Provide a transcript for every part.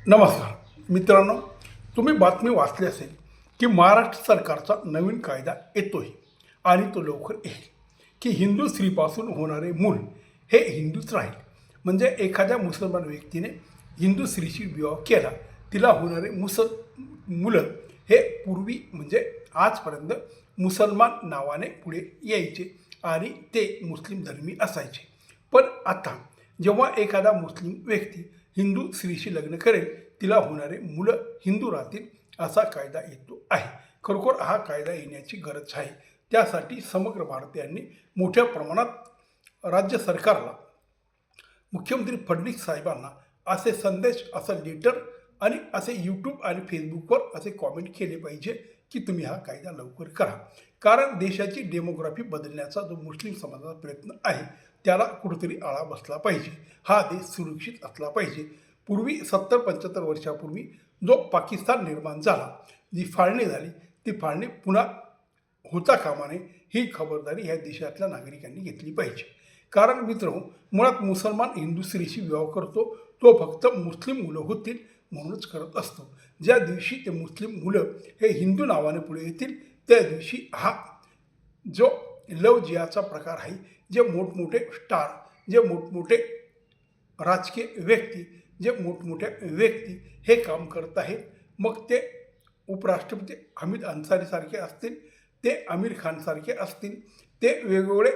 नमस्कार मित्रांनो, तुम्ही बातमी वाचली असेल की महाराष्ट्र सरकारचा नवीन कायदा येतोय आणि तो लवकर येईल की हिंदू स्त्रीपासून होणारे मूल हे हिंदूच राहील. म्हणजे एखाद्या मुसलमान व्यक्तीने हिंदू स्त्रीशी विवाह केला, तिला होणारे मुलं हे पूर्वी म्हणजे आजपर्यंत मुसलमान नावाने पुढे यायचे आणि ते मुस्लिम धर्मी असायचे. पण आता जेव्हा एखादा मुस्लिम व्यक्ती हिंदू स्त्रीशी लग्न करेल, तिला होणारे मुलं हिंदू राहतील असा कायदा येतो आहे. खरोखर हा कायदा येण्याची गरज आहे. त्यासाठी समग्र भारतीयांनी मोठ्या प्रमाणात राज्य सरकारला, मुख्यमंत्री फडणवीस साहेबांना असे संदेश, असं लेटर आणि असे यूट्यूब आणि फेसबुकवर असे कॉमेंट केले पाहिजे की तुम्ही हा कायदा लवकर करा. कारण देशाची डेमोग्राफी बदलण्याचा जो मुस्लिम समाजाचा प्रयत्न आहे त्याला कुठेतरी आळा बसला पाहिजे. हा देश सुरक्षित असला पाहिजे. पूर्वी 70-75 वर्षापूर्वी जो पाकिस्तान निर्माण झाला, जी फाळणी झाली, ती फाळणी पुन्हा होता कामा नये ही खबरदारी ह्या देशातल्या नागरिकांनी घेतली पाहिजे. कारण मित्रांनो, मुळात मुसलमान हिंदू स्त्रीशी विवाह करतो तो फक्त मुस्लिम मुलं होतील म्हणूनच करत असतो. ज्या दिवशी ते मुस्लिम मुलं हे हिंदू नावाने पुढे येतील त्या दिवशी हा जो लव जिहादचा प्रकार आहे, जे मोठमोठे स्टार, जे मोठमोठे राजकीय व्यक्ती, जे मोठमोठ्या व्यक्ती हे काम करत आहेत, मग ते उपराष्ट्रपती हमीद अन्सारीसारखे असतील, ते आमिर खानसारखे असतील, ते वेगवेगळे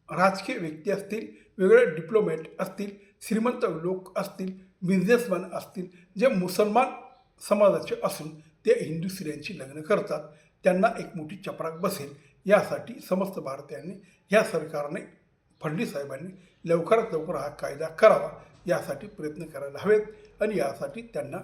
राजकीय व्यक्ती असतील, वेगवेगळे डिप्लोमॅट असतील, श्रीमंत लोक असतील, बिझनेसमॅन असतील, जे मुसलमान समाजाचे असून ते हिंदू स्त्रियांची लग्न करतात, त्यांना एक मोठी चपराक बसेल यासाठी समस्त भारतीयांनी, ह्या सरकारने, फडणवीस साहेबांनी लवकरात लवकर हा कायदा करावा यासाठी प्रयत्न करायला हवेत आणि यासाठी त्यांना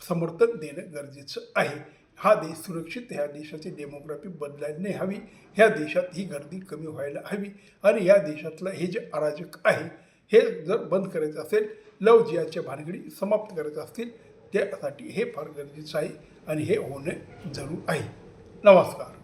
समर्थन देणं गरजेचं आहे. हा देश सुरक्षित, ह्या देशाची डेमोग्राफी बदलायला नाही हवी, ह्या देशात ही गर्दी कमी व्हायला हवी आणि या देशातलं हे जे अराजक आहे हे जर बंद करायचं असेल, लव जिहादच्या भानगडी समाप्त करायचं असतील, त्यासाठी हे फार गरजेचं आहे आणि हे होणे जरूर आहे. नमस्कार.